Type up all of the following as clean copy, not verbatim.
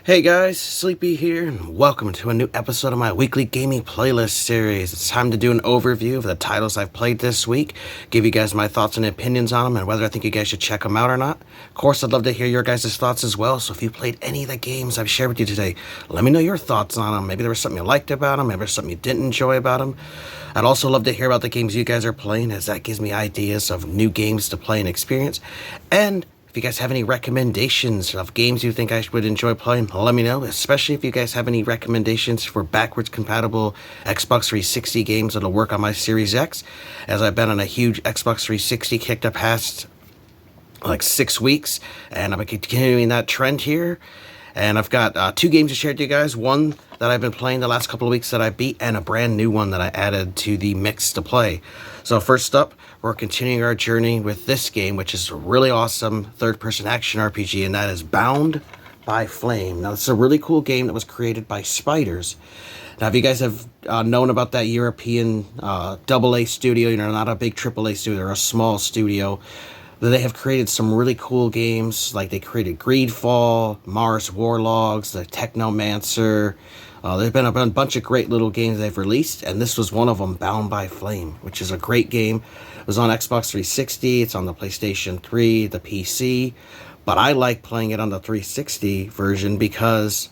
Hey guys, Sleepy here, and welcome to a new episode of my weekly gaming playlist series. It's time to do an overview of the titles I've played this week, give you guys my thoughts and opinions on them, and whether I think you guys should check them out or not. Of course, I'd love to hear your guys' thoughts as well, so if you played any of the games I've shared with you today, let me know your thoughts on them. Maybe there was something you liked about them, maybe there's something you didn't enjoy about them. I'd also love to hear about the games you guys are playing, as that gives me ideas of new games to play and experience. And if you guys have any recommendations of games you think I would enjoy playing, let me know, especially if you guys have any recommendations for backwards compatible Xbox 360 games that'll work on my Series X, as I've been on a huge Xbox 360 kick the past like 6 weeks, and I'm continuing that trend here. And I've got 2 games to share with you guys, one that I've been playing the last couple of weeks that I beat, and a brand new one that I added to the mix to play. So first up, we're continuing our journey with this game, which is a really awesome third-person action RPG, and that is Bound by Flame. Now, this is a really cool game that was created by Spiders. Now, if you guys have known about that European AA studio, not a big AAA studio, they're a small studio, they have created some really cool games, like they created Greedfall, Mars Warlogs, the Technomancer. There's been a bunch of great little games they've released, and this was one of them, Bound by Flame, which is a great game. It was on Xbox 360, it's on the PlayStation 3, the PC, but I like playing it on the 360 version because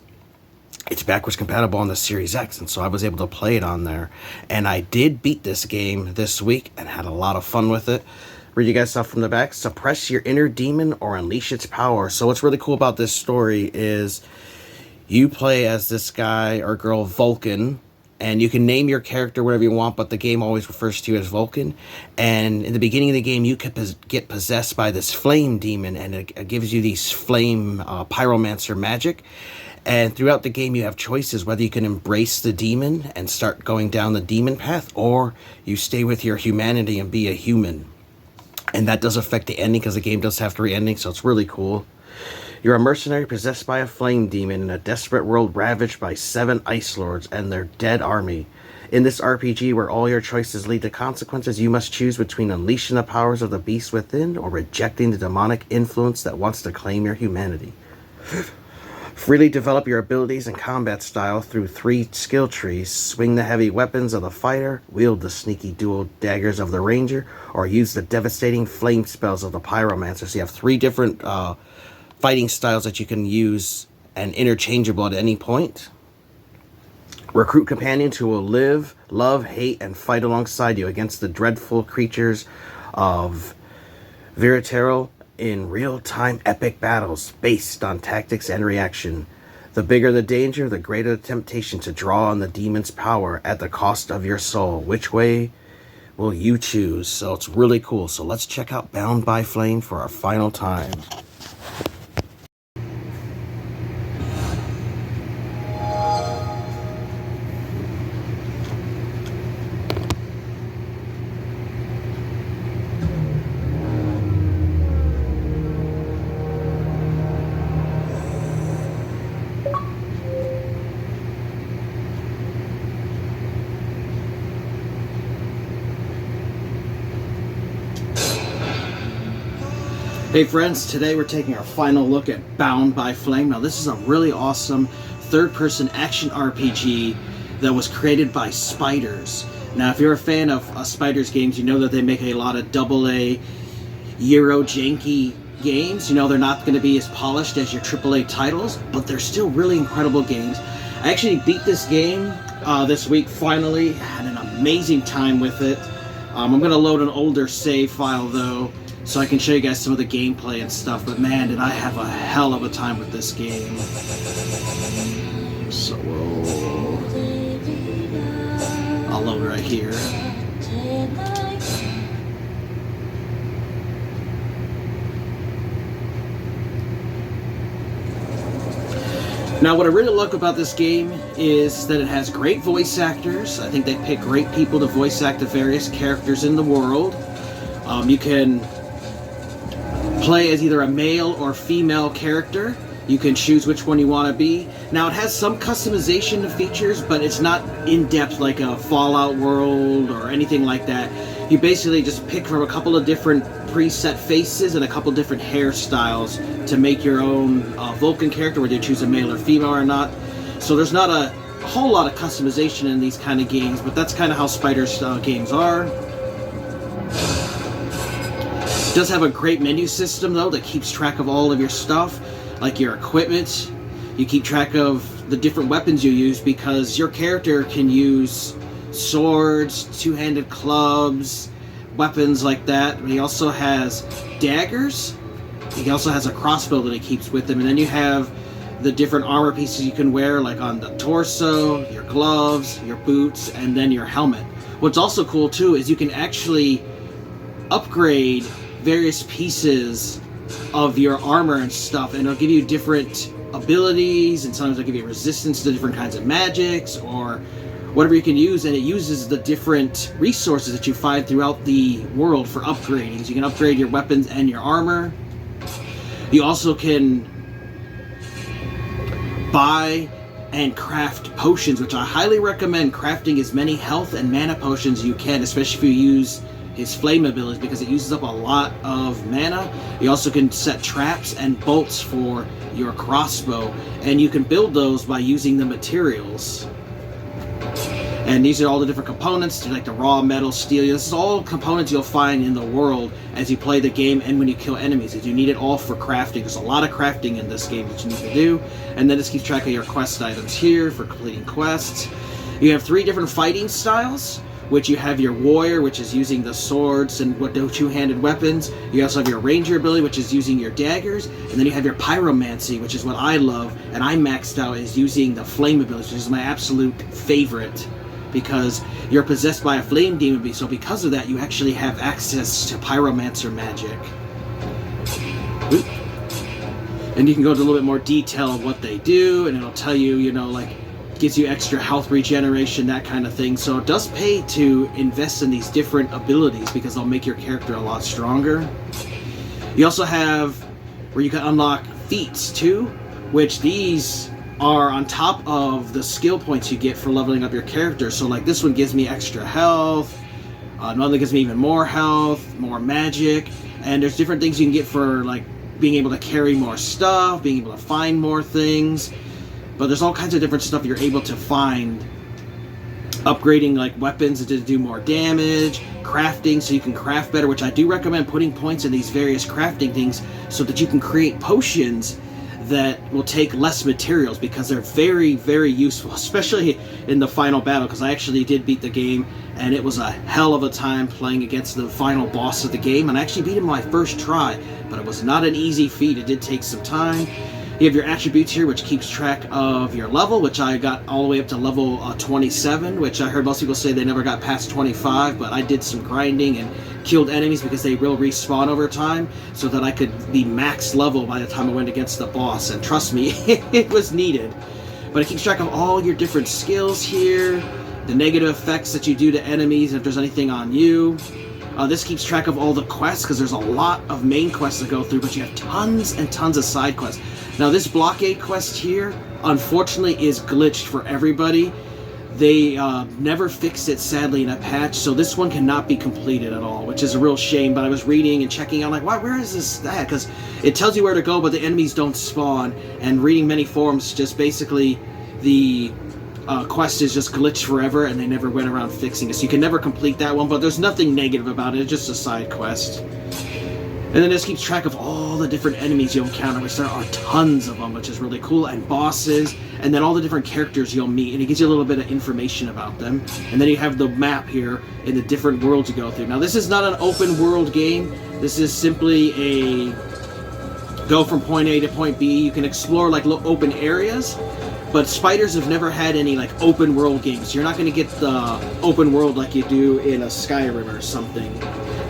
it's backwards compatible on the Series X, and so I was able to play it on there. And I did beat this game this week and had a lot of fun with it. Read you guys stuff from the back. Suppress your inner demon or unleash its power. So what's really cool about this story is you play as this guy or girl, Vulcan, and you can name your character whatever you want, but the game always refers to you as Vulcan. And in the beginning of the game, you could get possessed by this flame demon, and it gives you these flame pyromancer magic. And throughout the game, you have choices whether you can embrace the demon and start going down the demon path, or you stay with your humanity and be a human. And that does affect the ending, because the game does have 3 endings, so it's really cool. You're a mercenary possessed by a flame demon in a desperate world ravaged by 7 ice lords and their dead army. In this RPG, where all your choices lead to consequences, you must choose between unleashing the powers of the beast within or rejecting the demonic influence that wants to claim your humanity. Freely develop your abilities and combat style through 3 skill trees. Swing the heavy weapons of the fighter, wield the sneaky dual daggers of the ranger, or use the devastating flame spells of the pyromancer. So you have 3 different fighting styles that you can use and interchangeable at any point. Recruit companions who will live, love, hate, and fight alongside you against the dreadful creatures of Viritero in real-time epic battles based on tactics and reaction. The bigger the danger, the greater the temptation to draw on the demon's power at the cost of your soul. Which way will you choose? So it's really cool. So let's check out Bound by Flame for our final time. Hey friends, today we're taking our final look at Bound by Flame. Now this is a really awesome third-person action RPG that was created by Spiders. Now if you're a fan of Spiders games, you know that they make a lot of AA Euro janky games. They're not going to be as polished as your AAA titles, but they're still really incredible games. I actually beat this game this week finally. Had an amazing time with it. I'm going to load an older save file though, so I can show you guys some of the gameplay and stuff, but man, did I have a hell of a time with this game. So I'll load right here. Now, what I really like about this game is that it has great voice actors. I think they pick great people to voice act the various characters in the world. You can play as either a male or female character. You can choose which one you want to be. Now it has some customization of features, but it's not in-depth like a Fallout world or anything like that. You basically just pick from a couple of different preset faces and a couple different hairstyles to make your own Vulcan character, whether you choose a male or female or not. So there's not a whole lot of customization in these kind of games, but that's kind of how Spider's games are. It does have a great menu system, though, that keeps track of all of your stuff, like your equipment. You keep track of the different weapons you use, because your character can use swords, two-handed clubs, weapons like that. But he also has daggers. He also has a crossbow that he keeps with him. And then you have the different armor pieces you can wear, like on the torso, your gloves, your boots, and then your helmet. What's also cool, too, is you can actually upgrade various pieces of your armor and stuff, and it'll give you different abilities, and sometimes it'll give you resistance to different kinds of magics, or whatever you can use, and it uses the different resources that you find throughout the world for upgrading. So you can upgrade your weapons and your armor. You also can buy and craft potions, which I highly recommend crafting as many health and mana potions as you can, especially if you use his flame abilities, because it uses up a lot of mana. You also can set traps and bolts for your crossbow, and you can build those by using the materials. And these are all the different components, like the raw metal, steel. This is all components you'll find in the world as you play the game and when you kill enemies. You need it all for crafting. There's a lot of crafting in this game that you need to do. And then this keeps track of your quest items here for completing quests. You have 3 different fighting styles, which you have your warrior, which is using the swords and the two-handed weapons. You also have your ranger ability, which is using your daggers. And then you have your pyromancy, which is what I love, and I maxed out, is using the flame ability, which is my absolute favorite, because you're possessed by a flame demon, so because of that, you actually have access to pyromancer magic. Oop. And you can go into a little bit more detail of what they do, and it'll tell you, you know, like, gives you extra health regeneration, that kind of thing. So it does pay to invest in these different abilities, because they'll make your character a lot stronger. You also have where you can unlock feats too, which these are on top of the skill points you get for leveling up your character. So like this one gives me extra health, another gives me even more health, more magic, and there's different things you can get for like being able to carry more stuff, being able to find more things. But there's all kinds of different stuff you're able to find. Upgrading like weapons to do more damage, crafting so you can craft better, which I do recommend putting points in these various crafting things so that you can create potions that will take less materials, because they're very, very useful, especially in the final battle, because I actually did beat the game, and it was a hell of a time playing against the final boss of the game, and I actually beat him my first try, but it was not an easy feat. It did take some time. You have your attributes here, which keeps track of your level, which I got all the way up to level 27, which I heard most people say they never got past 25, but I did some grinding and killed enemies because they will respawn over time, so that I could be max level by the time I went against the boss, and trust me, it was needed. But it keeps track of all your different skills here, the negative effects that you do to enemies, if there's anything on you. This keeps track of all the quests, because there's a lot of main quests to go through, but you have tons and tons of side quests. Now this blockade quest here, unfortunately, is glitched for everybody. They never fixed it, sadly, in a patch, so this one cannot be completed at all, which is a real shame. But I was reading and checking out, like, where is this at? Because it tells you where to go, but the enemies don't spawn. And reading many forums, just basically the quest is just glitched forever, and they never went around fixing it. So you can never complete that one, but there's nothing negative about it. It's just a side quest. And then this keeps track of all the different enemies you'll encounter, which there are tons of them, which is really cool, and bosses, and then all the different characters you'll meet, and it gives you a little bit of information about them. And then you have the map here in the different worlds you go through. Now this is not an open world game. This is simply a go from point A to point B. You can explore like open areas, but spiders have never had any like open world games. You're not going to get the open world like you do in a Skyrim or something.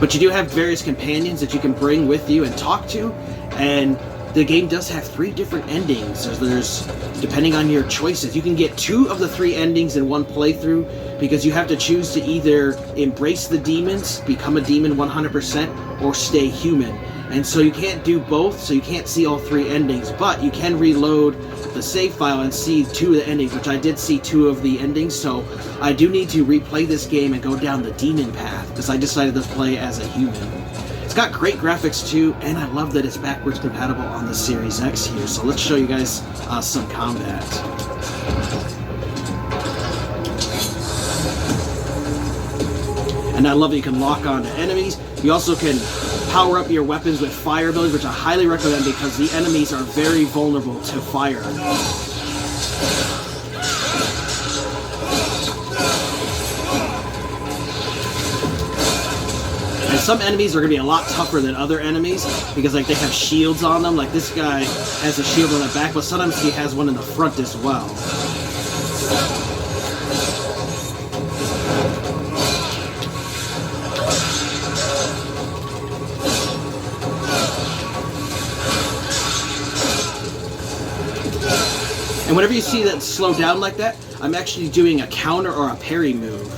But you do have various companions that you can bring with you and talk to, and the game does have 3 different endings. There's depending on your choices. You can get 2 of the 3 endings in one playthrough, because you have to choose to either embrace the demons, become a demon 100%, or stay human. And so you can't do both, so you can't see all 3 endings, but you can reload the save file and see 2 of the endings, which I did see 2 of the endings, so I do need to replay this game and go down the demon path, because I decided to play as a human. It's got great graphics too, and I love that it's backwards compatible on the Series X here, so let's show you guys some combat. And I love that you can lock on to enemies. You also can power up your weapons with fire abilities, which I highly recommend because the enemies are very vulnerable to fire. And some enemies are going to be a lot tougher than other enemies because like they have shields on them. Like this guy has a shield on the back, but sometimes he has one in the front as well. And whenever you see that slow down like that, I'm actually doing a counter or a parry move.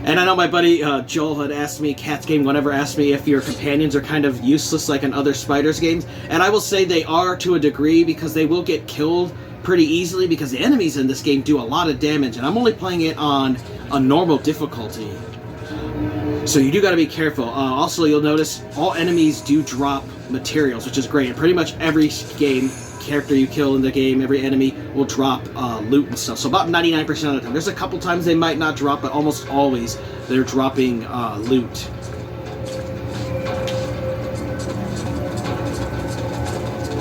And I know my buddy Joel had asked me, Cat's Game whenever asked me if your companions are kind of useless like in other Spiders games. And I will say they are to a degree because they will get killed pretty easily because the enemies in this game do a lot of damage. And I'm only playing it on a normal difficulty. So you do got to be careful. Also, you'll notice all enemies do drop materials, which is great. And pretty much every game character you kill in the game, every enemy will drop loot and stuff. So about 99% of the time. There's a couple times they might not drop, but almost always they're dropping loot.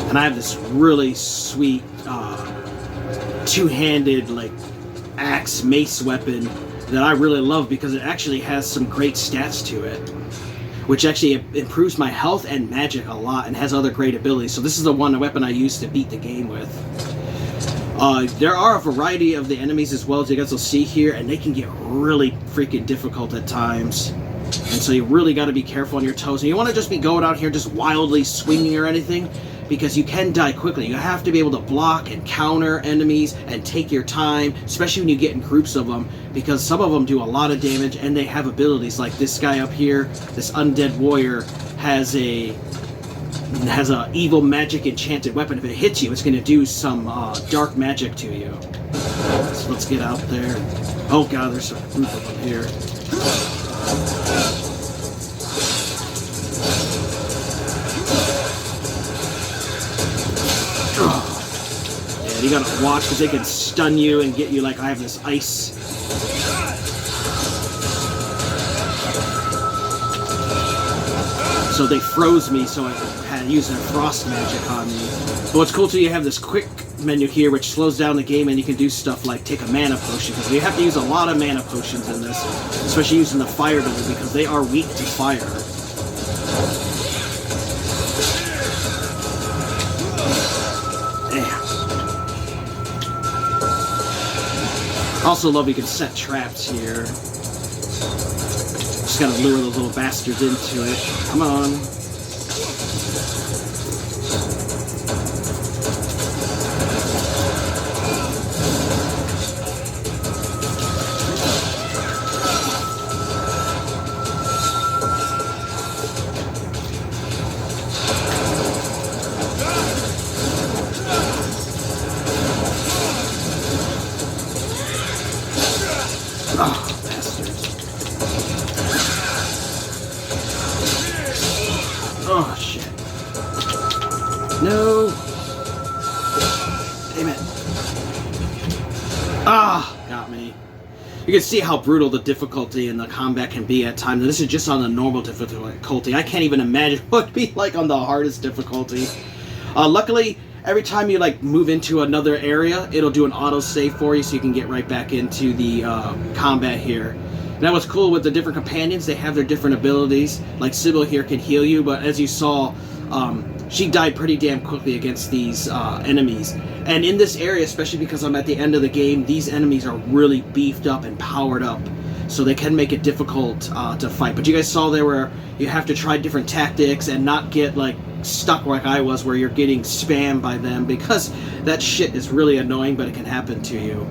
And I have this really sweet two-handed like axe mace weapon that I really love because it actually has some great stats to it, which actually improves my health and magic a lot and has other great abilities. So this is the weapon I use to beat the game with. There are a variety of the enemies as well, as you guys will see here, and they can get really freaking difficult at times. And so you really got to be careful on your toes. And you want to just be going out here just wildly swinging or anything, because you can die quickly. You have to be able to block and counter enemies and take your time, especially when you get in groups of them, because some of them do a lot of damage and they have abilities. Like this guy up here, this undead warrior, has a evil magic enchanted weapon. If it hits you, it's going to do some dark magic to you. So let's get out there. Oh god, there's a group of them here. You gotta watch because they can stun you and get you. Like I have this ice. So they froze me, so I had used their frost magic on me. But what's cool too, you have this quick menu here which slows down the game and you can do stuff like take a mana potion, because you have to use a lot of mana potions in this, especially using the fire ability because they are weak to fire. Also love you can set traps here. Just gotta lure those little bastards into it. Come on. Oh, bastard. Oh, shit. No. Damn it. Ah, got me. You can see how brutal the difficulty in the combat can be at times. This is just on the normal difficulty. I can't even imagine what it'd be like on the hardest difficulty. Luckily, every time you like move into another area, it'll do an auto save for you so you can get right back into the combat here. Now what's cool with the different companions, they have their different abilities. Like Sybil here can heal you, but as you saw, she died pretty damn quickly against these enemies. And in this area, especially because I'm at the end of the game, these enemies are really beefed up and powered up, so they can make it difficult to fight. But you guys saw there where you have to try different tactics and not get like stuck like I was, where you're getting spammed by them, because that shit is really annoying, but it can happen to you.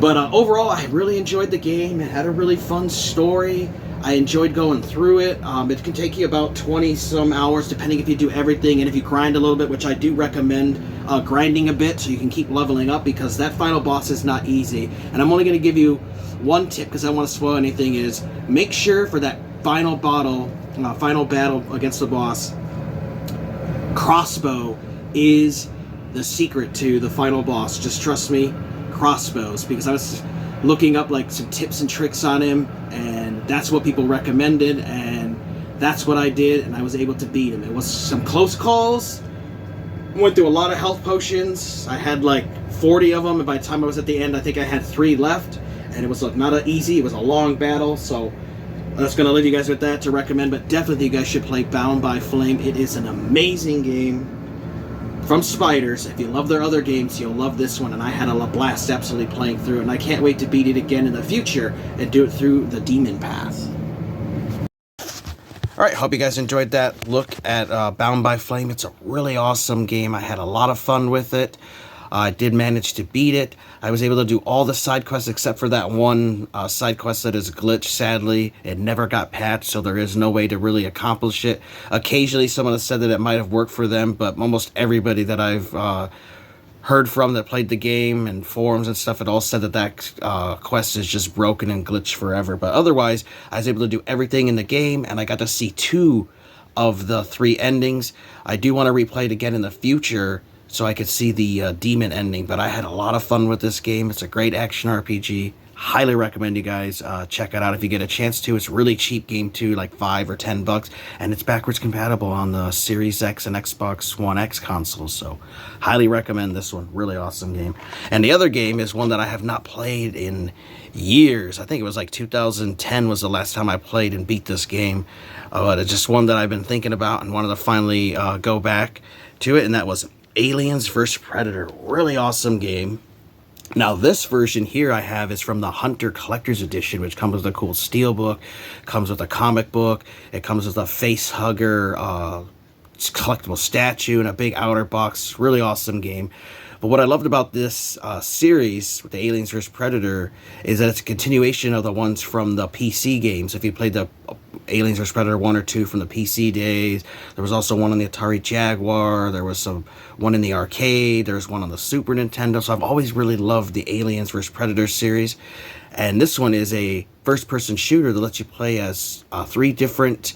But overall, I really enjoyed the game. It had a really fun story. I enjoyed going through it. It can take you about 20 some hours depending if you do everything, and if you grind a little bit, which I do recommend grinding a bit so you can keep leveling up, because that final boss is not easy. And I'm only going to give you one tip because I don't want to spoil anything, is make sure for that final battle against the boss, crossbow is the secret to the final boss. Just trust me, crossbows, because I was looking up like some tips and tricks on him, and that's what people recommended, and that's what I did, and I was able to beat him. It was some close calls. Went through a lot of health potions. I had like 40 of them, and by the time I was at the end, I think I had 3 left, and it was like not easy. It was a long battle, so I'm just gonna leave you guys with that to recommend. But definitely, you guys should play Bound by Flame. It is an amazing game from Spiders. If you love their other games, you'll love this one, and I had a blast absolutely playing through it, and I can't wait to beat it again in the future and do it through the Demon Path. Alright, hope you guys enjoyed that look at Bound by Flame. It's a really awesome game. I had a lot of fun with it. I did manage to beat it. I was able to do all the side quests except for that one side quest that is glitched. Sadly, it never got patched, so there is no way to really accomplish it. Occasionally, someone has said that it might have worked for them, but almost everybody that I've heard from that played the game and forums and stuff, it all said that that quest is just broken and glitched forever. But otherwise, I was able to do everything in the game, and I got to see 2 of the 3 endings. I do want to replay it again in the future so I could see the demon ending, but I had a lot of fun with this game. It's a great action RPG. Highly recommend you guys check it out if you get a chance to. It's a really cheap game too, like $5 or $10, and it's backwards compatible on the Series X and Xbox One X consoles, so highly recommend this one. Really awesome game. And the other game is one that I have not played in years. I think it was like 2010 was the last time I played and beat this game, but it's just one that I've been thinking about and wanted to finally go back to it, and that was Aliens vs. Predator. Really awesome game. Now this version here I have is from the Hunter Collector's Edition, which comes with a cool steelbook, comes with a comic book, it comes with a face hugger, collectible statue, and a big outer box. Really awesome game. But what I loved about this series with the Aliens vs. Predator is that it's a continuation of the ones from the PC games. If you played the Aliens vs. Predator 1 or 2 from the PC days, there was also one on the Atari Jaguar, there was one in the arcade, there was one on the Super Nintendo. So I've always really loved the Aliens vs. Predator series. And this one is a first-person shooter that lets you play as 3 different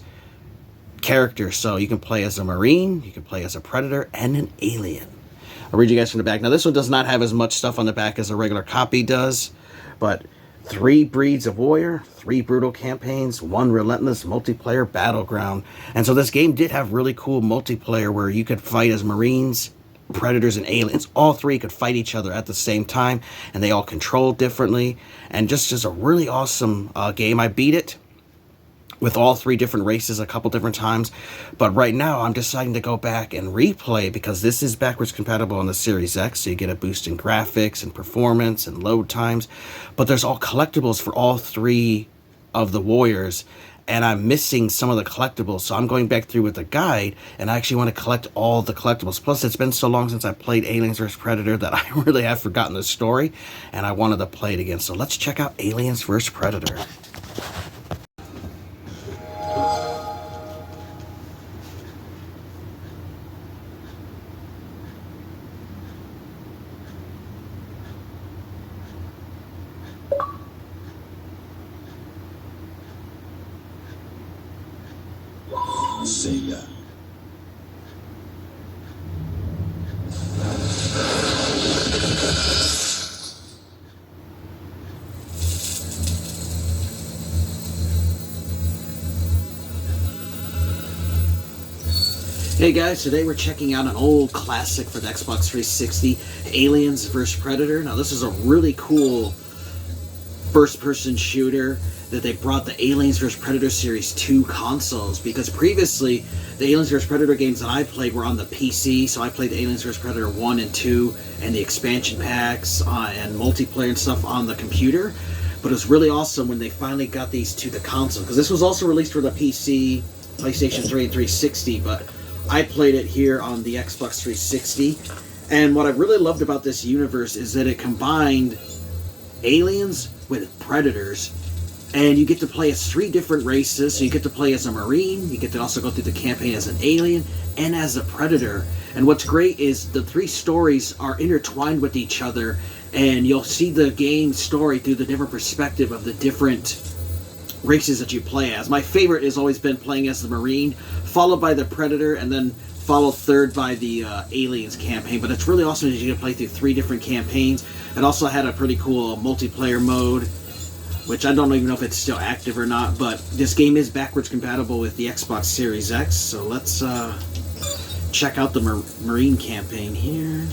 characters. So you can play as a Marine, you can play as a Predator, and an Alien. I'll read you guys from the back. Now, this one does not have as much stuff on the back as a regular copy does, but 3 breeds of warrior, 3 brutal campaigns, 1 relentless multiplayer battleground. And so this game did have really cool multiplayer where you could fight as Marines, Predators, and Aliens. All 3 could fight each other at the same time, and they all control differently. And just a really awesome game. I beat it with all 3 different races a couple different times, but right now I'm deciding to go back and replay because this is backwards compatible on the Series X, so you get a boost in graphics and performance and load times, but there's all collectibles for all 3 of the warriors, and I'm missing some of the collectibles, so I'm going back through with a guide, and I actually want to collect all the collectibles. Plus, it's been so long since I played Aliens vs. Predator that I really have forgotten the story, and I wanted to play it again. So let's check out Aliens vs. Predator. Sega. Hey guys, today we're checking out an old classic for the Xbox 360, Aliens vs. Predator. Now this is a really cool first-person shooter that they brought the Aliens vs. Predator Series 2 consoles, because previously the Aliens vs. Predator games that I played were on the PC, so I played the Aliens vs. Predator 1 and 2 and the expansion packs and multiplayer and stuff on the computer. But it was really awesome when they finally got these to the console, because this was also released for the PC, PlayStation 3 and 360, but I played it here on the Xbox 360. And what I really loved about this universe is that it combined aliens with predators And you get to play as 3 different races. So you get to play as a Marine, you get to also go through the campaign as an alien, and as a Predator. And what's great is the 3 stories are intertwined with each other, and you'll see the game story through the different perspective of the different races that you play as. My favorite has always been playing as the Marine, followed by the Predator, and then followed third by the Aliens campaign. But it's really awesome that you can play through 3 different campaigns. It also had a pretty cool multiplayer mode, which I don't even know if it's still active or not, but this game is backwards compatible with the Xbox Series X, so let's check out the Marine campaign here.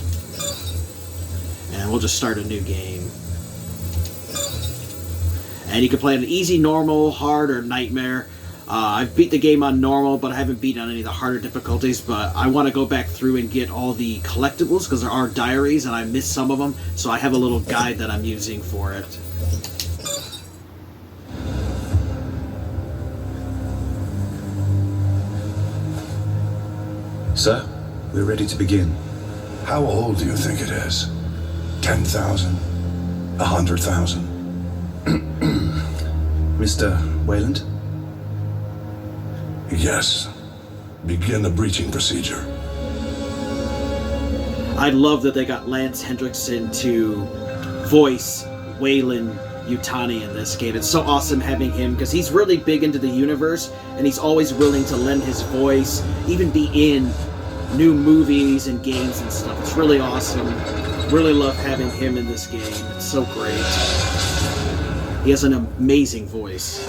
And we'll just start a new game. And you can play on easy, normal, hard, or nightmare. I've beat the game on normal, but I haven't beaten on any of the harder difficulties, but I want to go back through and get all the collectibles, because there are diaries, and I missed some of them, so I have a little guide that I'm using for it. Sir, we're ready to begin. How old do you think it is? 10,000? 100,000? Mr. Wayland? Yes. Begin the breaching procedure. I love that they got Lance Hendrickson to voice Wayland Yutani in this game. It's so awesome having him, because he's really big into the universe, and he's always willing to lend his voice, even be in new movies and games and stuff. It's really awesome. Really love having him in this game. It's so great. He has an amazing voice.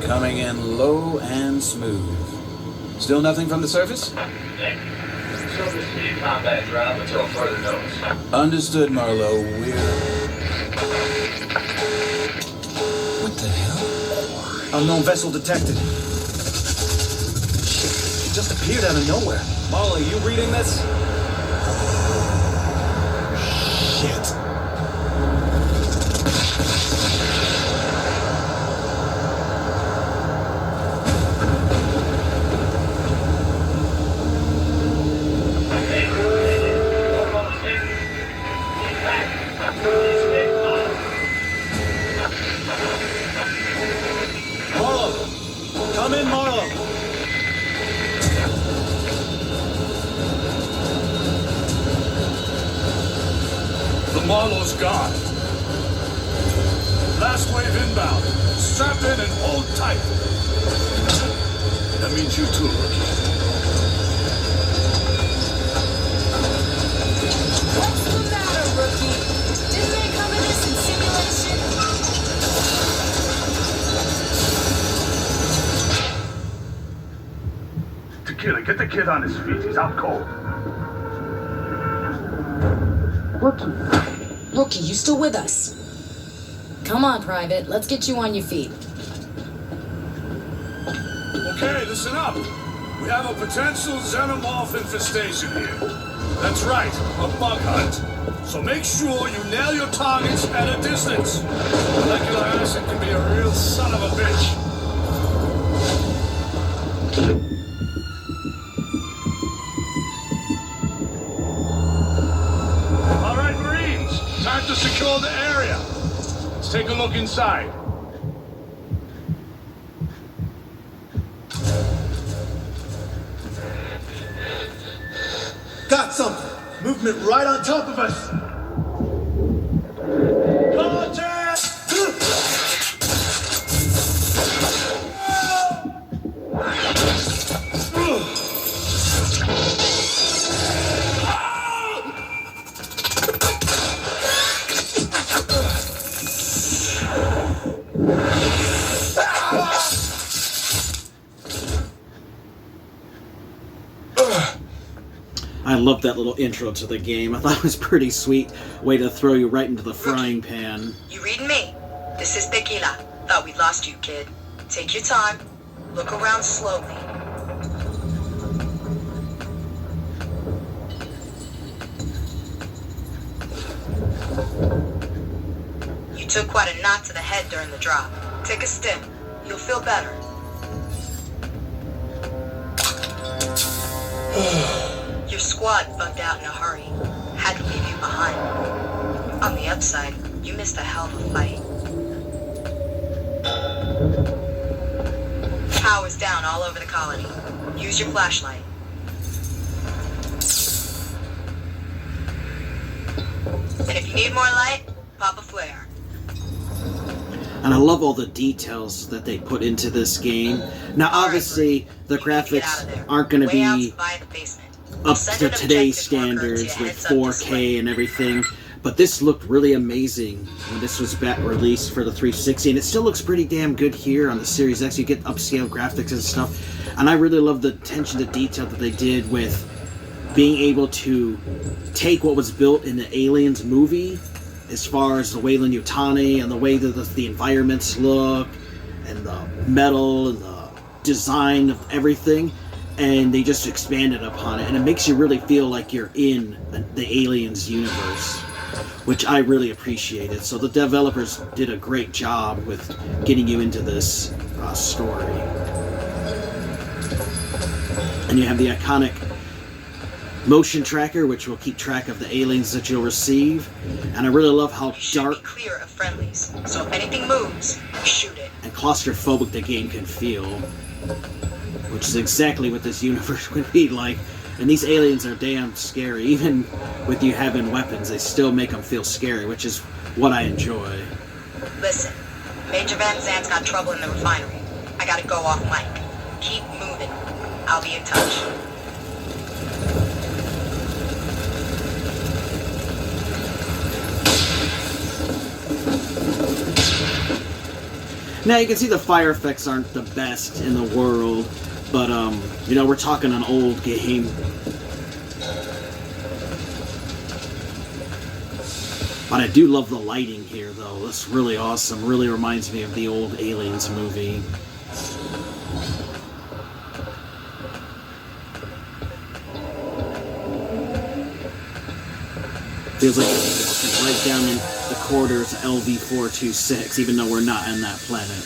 Coming in low and smooth. Still nothing from the surface? Surface speed combat drop until further notice. Understood, Marlowe. We're... What the hell? Unknown vessel detected. Shit, it just appeared out of nowhere. Marlowe, you reading this? Shit. Come in, Marlowe. The Marlowe's gone. Last wave inbound. Strap in and hold tight. That means you too, Rookie. What's the matter, Rookie? Didn't they cover this in simulation? Tequila, get the kid on his feet. He's out cold. Rookie, you still with us? Come on, Private. Let's get you on your feet. Okay, listen up. We have a potential xenomorph infestation here. That's right, a bug hunt. So make sure you nail your targets at a distance. Molecular acid can be a real son of a bitch. All right, Marines, time to secure the area. Let's take a look inside. Got something. Movement right on top of us. Contact! love that little intro to the game. I thought it was pretty sweet way to throw you right into the frying pan. You reading me? This is Tequila. Thought we'd lost you, kid. Take your time. Look around slowly. You took quite a knot to the head during the drop. Take a stim. You'll feel better. Your squad bugged out in a hurry. Had to leave you behind. On the upside, you missed a hell of a fight. Power's down all over the colony. Use your flashlight. And if you need more light, pop a flare. And I love all the details that they put into this game. Now, obviously, the graphics aren't going to be up to today's standards with 4K and everything, but this looked really amazing when this was back released for the 360, and it still looks pretty damn good here on the Series X. You get upscale graphics and stuff, and I really love the attention to detail that they did with being able to take what was built in the Aliens movie, as far as the Weyland-Yutani and the way that the environments look, and the metal and the design of everything, and they just expanded upon it, and it makes you really feel like you're in the Aliens universe, which I really appreciated. So the developers did a great job with getting you into this story. And you have the iconic motion tracker, which will keep track of the aliens that you'll receive, and I really love how dark, be clear of friendlies, so if anything moves, shoot it. And claustrophobic the game can feel, which is exactly what this universe would be like. And these aliens are damn scary. Even with you having weapons, they still make them feel scary, which is what I enjoy. Listen, Major Van Zant's got trouble in the refinery. I gotta go off mic. Keep moving. I'll be in touch. Now you can see the fire effects aren't the best in the world, but you know, we're talking an old game. But I do love the lighting here, though. That's really awesome. Really reminds me of the old Aliens movie. Feels like it's right down in the corridors of LV-426, even though we're not on that planet.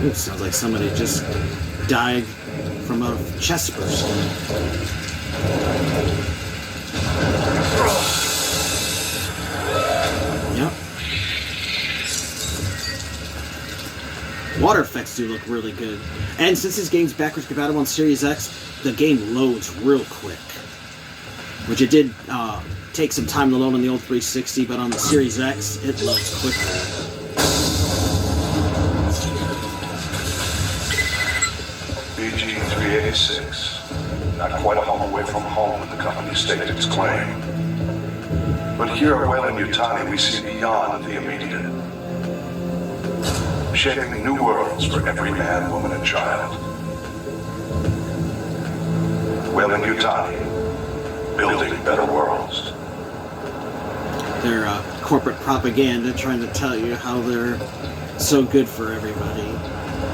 Ooh, sounds like somebody just died from a chest burst. Yep. Water effects do look really good. And since this game's backwards compatible on Series X, the game loads real quick. Which it did take some time to load on the old 360, but on the Series X, it loads quicker. BG-386. Not quite a home away from home when the company stated its claim. But here at Weyland-Yutani, we see beyond the immediate. Shaping new worlds for every man, woman, and child. Weyland-Yutani, building better worlds. Their corporate propaganda trying to tell you how they're so good for everybody.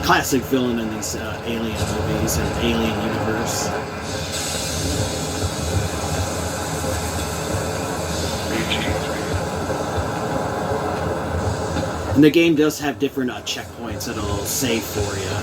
Classic villain in these alien movies and alien universe. And the game does have different checkpoints that it'll save for you.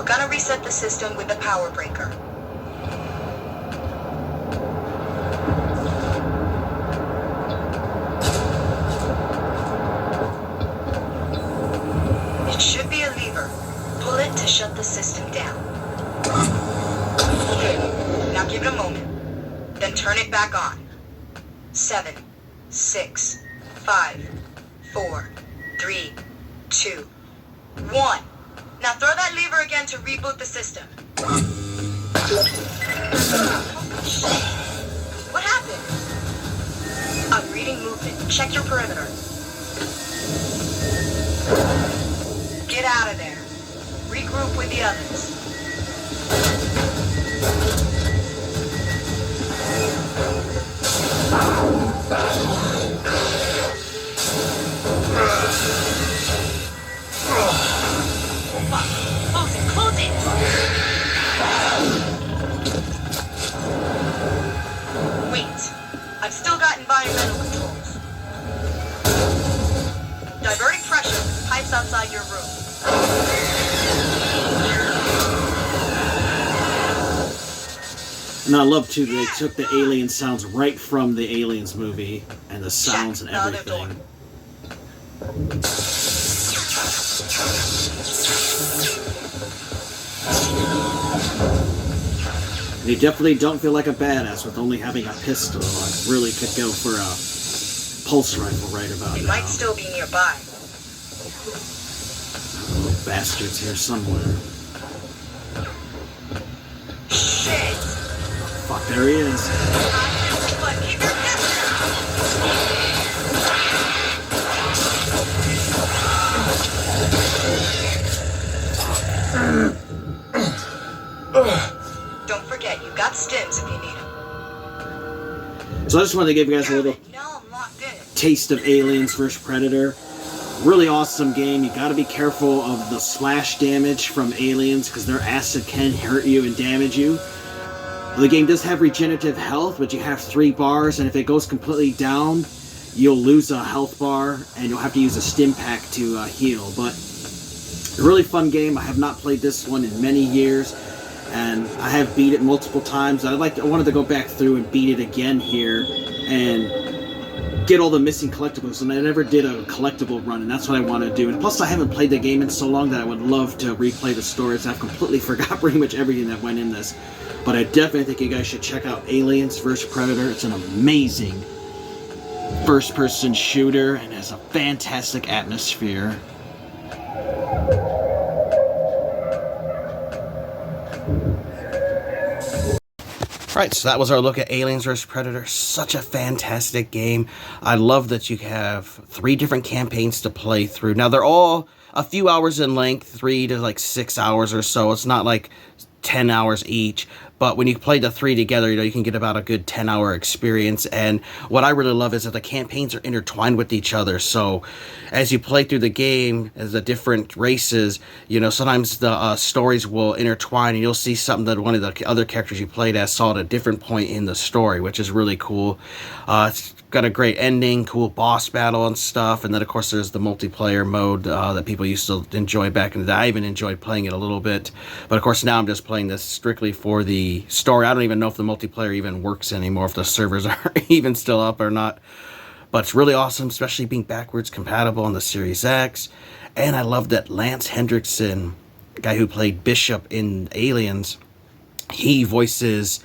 gonna reset the system with the power breaker. It should be a lever. Pull it to shut the system down. Okay, now give it a moment. Then turn it back on. 7, 6, 5, 4, 3, 2, 1. Now throw that lever again to reboot the system. What happened? I'm reading movement. Check your perimeter. Get out of there. Regroup with the others. Close it! Wait. I've still got environmental controls. Diverting pressure from pipes outside your room. And I love too, they took the Alien sounds right from the Aliens movie, and the sounds and everything. And you definitely don't feel like a badass with only having a pistol. I really could go for a pulse rifle right about It now. might still be nearby. Oh, bastards here somewhere. Shit! Fuck, there he is. But keep your Don't forget, you've got stims if you need them. So I just wanted to give you guys a little No, I'm locked in. taste of Aliens vs. Predator. Really awesome game. You gotta be careful of the splash damage from Aliens because their acid can hurt you and damage you. The game does have regenerative health, but you have 3 bars, and if it goes completely down, you'll lose a health bar, and you'll have to use a stim pack to heal. But a really fun game. I have not played this one in many years, and I have beat it multiple times. I wanted to go back through and beat it again here, and get all the missing collectibles, and I never did a collectible run, and that's what I want to do. And plus, I haven't played the game in so long that I would love to replay the stories. I've completely forgot pretty much everything that went in this. But I definitely think you guys should check out Aliens vs. Predator. It's an amazing first-person shooter and has a fantastic atmosphere. Alright, so that was our look at Aliens vs. Predator. Such a fantastic game. I love that you have 3 different campaigns to play through. Now, they're all a few hours in length, 3 to like 6 hours or so. It's not like 10 hours each, but when you play the 3 together, you can get about a good 10-hour experience. And what I really love is that the campaigns are intertwined with each other. So as you play through the game, as the different races, sometimes the stories will intertwine, and you'll see something that one of the other characters you played as saw at a different point in the story, which is really cool. It's got a great ending, cool boss battle and stuff, and then of course there's the multiplayer mode that people used to enjoy back in the day. I even enjoyed playing it a little bit, but of course now I'm just playing this strictly for the story. I don't even know if the multiplayer even works anymore, if the servers are even still up or not, but it's really awesome, especially being backwards compatible on the Series X. And I love that Lance Hendrickson, the guy who played Bishop in Aliens, he voices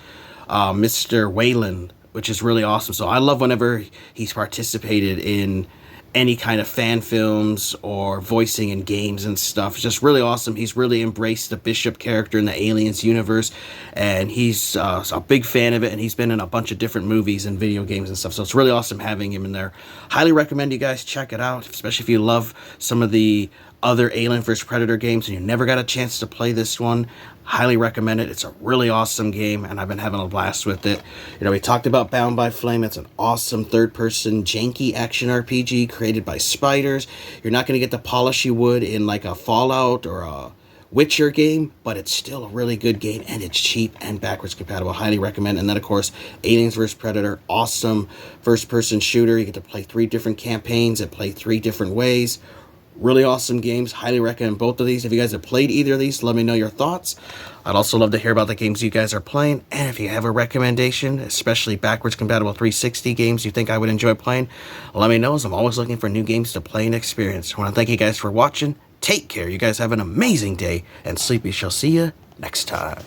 Mr. Wayland, which is really awesome. So I love whenever he's participated in any kind of fan films or voicing in games and stuff. It's just really awesome. He's really embraced the Bishop character in the Aliens universe, and he's a big fan of it, and he's been in a bunch of different movies and video games and stuff. So it's really awesome having him in there. Highly recommend you guys check it out, especially if you love some of the other Alien vs. Predator games and you never got a chance to play this one. Highly recommend it. It's a really awesome game, and I've been having a blast with it. We talked about Bound by Flame. It's an awesome third-person janky action RPG created by spiders. You're not going to get the polish you would in like a Fallout or a Witcher game, but it's still a really good game, and it's cheap and backwards compatible. Highly recommend. And then, of course, Aliens vs. Predator, awesome first-person shooter. You get to play 3 different campaigns and play 3 different ways. Really awesome games. Highly recommend both of these. If you guys have played either of these, let me know your thoughts. I'd also love to hear about the games you guys are playing. And if you have a recommendation, especially backwards compatible 360 games you think I would enjoy playing, let me know, as I'm always looking for new games to play and experience. I want to thank you guys for watching. Take care. You guys have an amazing day. And Sleepy shall see you next time.